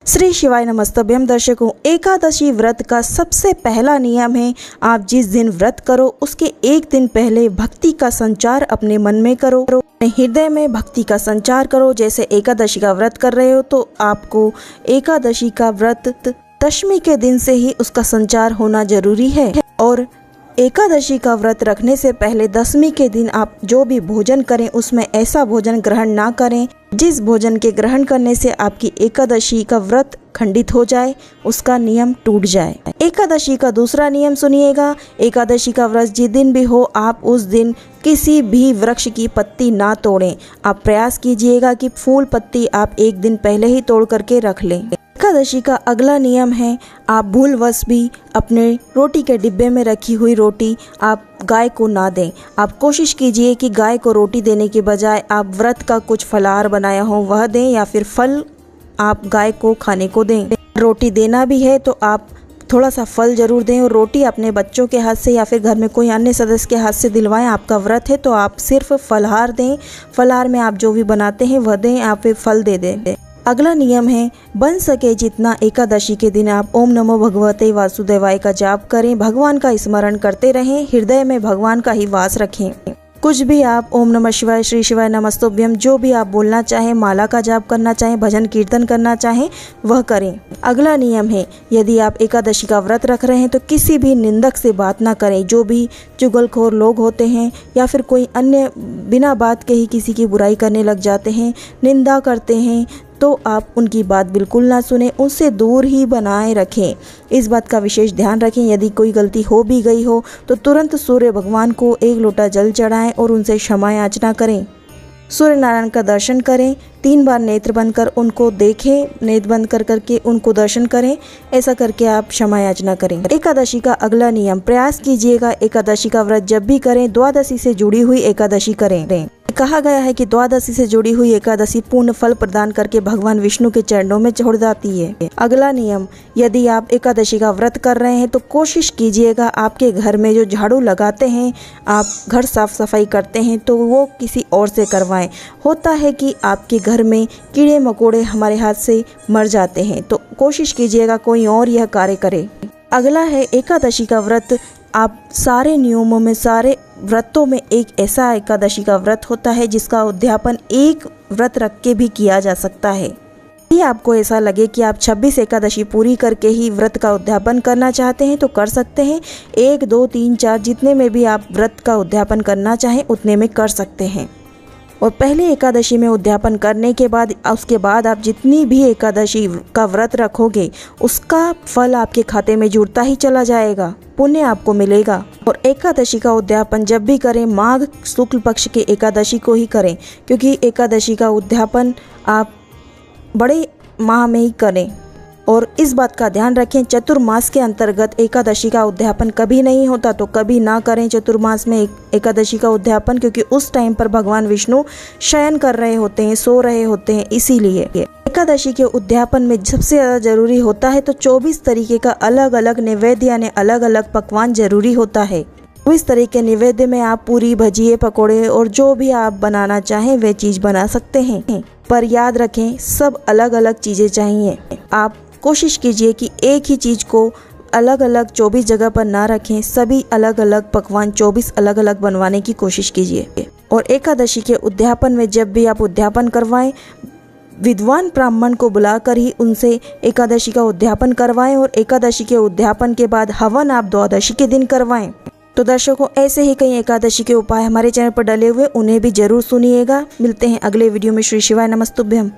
श्री शिवाय नमस्तभ्यम। दर्शकों, एकादशी व्रत का सबसे पहला नियम है, आप जिस दिन व्रत करो उसके एक दिन पहले भक्ति का संचार अपने मन में करो, अपने हृदय में भक्ति का संचार करो। जैसे एकादशी का व्रत कर रहे हो तो आपको एकादशी का व्रत दशमी के दिन से ही उसका संचार होना जरूरी है। और एकादशी का व्रत रखने से पहले दशमी के दिन आप जो भी भोजन करें उसमें ऐसा भोजन ग्रहण ना करें जिस भोजन के ग्रहण करने से आपकी एकादशी का व्रत खंडित हो जाए, उसका नियम टूट जाए। एकादशी का दूसरा नियम सुनिएगा। एकादशी का व्रत जिस दिन भी हो, आप उस दिन किसी भी वृक्ष की पत्ती ना तोड़ें। आप प्रयास कीजिएगा कि फूल पत्ती आप एक दिन पहले ही तोड़ करके रख लें। एकादशी का अगला नियम है, आप भूलवश भी अपने रोटी के डिब्बे में रखी हुई रोटी आप गाय को ना दें। आप कोशिश कीजिए कि गाय को रोटी देने के बजाय आप व्रत का कुछ फलाहार बनाया हो वह दें, या फिर फल आप गाय को खाने को दें। रोटी देना भी है तो आप थोड़ा सा फल जरूर दें, और रोटी अपने बच्चों के हाथ से या फिर घर में कोई अन्य सदस्य के हाथ से दिलवाएं। आपका व्रत है तो आप सिर्फ फलाहार दें। फलाहार में आप जो भी बनाते हैं वह दें, आप फिर फल दे दें। अगला नियम है, बन सके जितना एकादशी के दिन आप ओम नमो भगवते वासुदेवाय का जाप करें। भगवान का स्मरण करते रहें, हृदय में भगवान का ही वास रखें। कुछ भी आप ओम नमः शिवाय, श्री शिवाय नमस्तुभ्यम जो भी आप बोलना चाहें, माला का जाप करना चाहें, भजन कीर्तन करना चाहें वह करें। अगला नियम है, यदि आप एकादशी का व्रत रख रहे हैं तो किसी भी निंदक से बात ना करें। जो भी चुगलखोर लोग होते हैं या फिर कोई अन्य बिना बात के ही किसी की बुराई करने लग जाते हैं, निंदा करते हैं, तो आप उनकी बात बिल्कुल ना सुने, उनसे दूर ही बनाए रखें। इस बात का विशेष ध्यान रखें। यदि कोई गलती हो भी गई हो तो तुरंत सूर्य भगवान को एक लोटा जल चढ़ाएं और उनसे क्षमा याचना करें। सूर्य नारायण का दर्शन करें, 3 बार नेत्र बंद कर उनको देखें, नेत्र बंद कर करके उनको दर्शन करें। ऐसा करके आप क्षमा याचना करें। एकादशी का अगला नियम, प्रयास कीजिएगा एकादशी का व्रत जब भी करें द्वादशी से जुड़ी हुई एकादशी करें। कहा गया है कि द्वादशी से जुड़ी हुई एकादशी पूर्ण फल प्रदान करके भगवान विष्णु के चरणों में छोड़ जाती है। अगला नियम, यदि आप एकादशी का व्रत कर रहे हैं तो कोशिश कीजिएगा आपके घर में जो झाड़ू लगाते हैं, आप घर साफ सफाई करते हैं तो वो किसी और से करवाएं। होता है कि आपके घर में कीड़े मकोड़े हमारे हाथ से मर जाते हैं, तो कोशिश कीजिएगा कोई और यह कार्य करे। अगला है, एकादशी का व्रत आप सारे नियमों में, सारे व्रतों में एक ऐसा एकादशी का व्रत होता है जिसका उद्यापन एक व्रत रख के भी किया जा सकता है। यदि आपको ऐसा लगे कि आप 26 एकादशी पूरी करके ही व्रत का उद्यापन करना चाहते हैं तो कर सकते हैं। 1, 2, 3, 4 जितने में भी आप व्रत का उद्यापन करना चाहें उतने में कर सकते हैं। और पहले एकादशी में उद्यापन करने के बाद उसके बाद आप जितनी भी एकादशी का व्रत रखोगे उसका फल आपके खाते में जुड़ता ही चला जाएगा, पुण्य आपको मिलेगा। और एकादशी का उद्यापन जब भी करें माघ शुक्ल पक्ष के एकादशी को ही करें, क्योंकि एकादशी का उद्यापन आप बड़े माह में ही करें। और इस बात का ध्यान रखें, चतुर्मास के अंतर्गत एकादशी का उद्यापन कभी नहीं होता, तो कभी ना करें चतुर्मास में एकादशी का उद्यापन, क्योंकि उस टाइम पर भगवान विष्णु शयन कर रहे होते हैं, सो रहे होते हैं। इसीलिए एकादशी के उद्यापन में सबसे ज़्यादा जरूरी होता है तो 24 तरीके का अलग अलग नैवेद्य यानी अलग अलग पकवान जरूरी होता है। 24 तरह के नैवेद्य में आप पूरी, भजिए, पकोड़े और जो भी आप बनाना चाहें वह चीज़ बना सकते हैं। पर याद रखें, सब अलग अलग चीज़ें चाहिए। आप कोशिश कीजिए कि एक ही चीज़ को अलग अलग 24 जगह पर ना रखें, सभी अलग अलग पकवान 24 अलग अलग बनवाने की कोशिश कीजिए। और एकादशी के उद्यापन में जब भी आप उद्यापन करवाएं, विद्वान ब्राह्मण को बुलाकर ही उनसे एकादशी का उद्यापन करवाएं, और एकादशी के उद्यापन के बाद हवन आप द्वादशी के दिन करवाएं। तो दर्शकों, ऐसे ही कई एकादशी के उपाय हमारे चैनल पर डले हुए, उन्हें भी जरूर सुनिएगा। मिलते हैं अगले वीडियो में। श्री शिवाय नमस्तुभ्यम।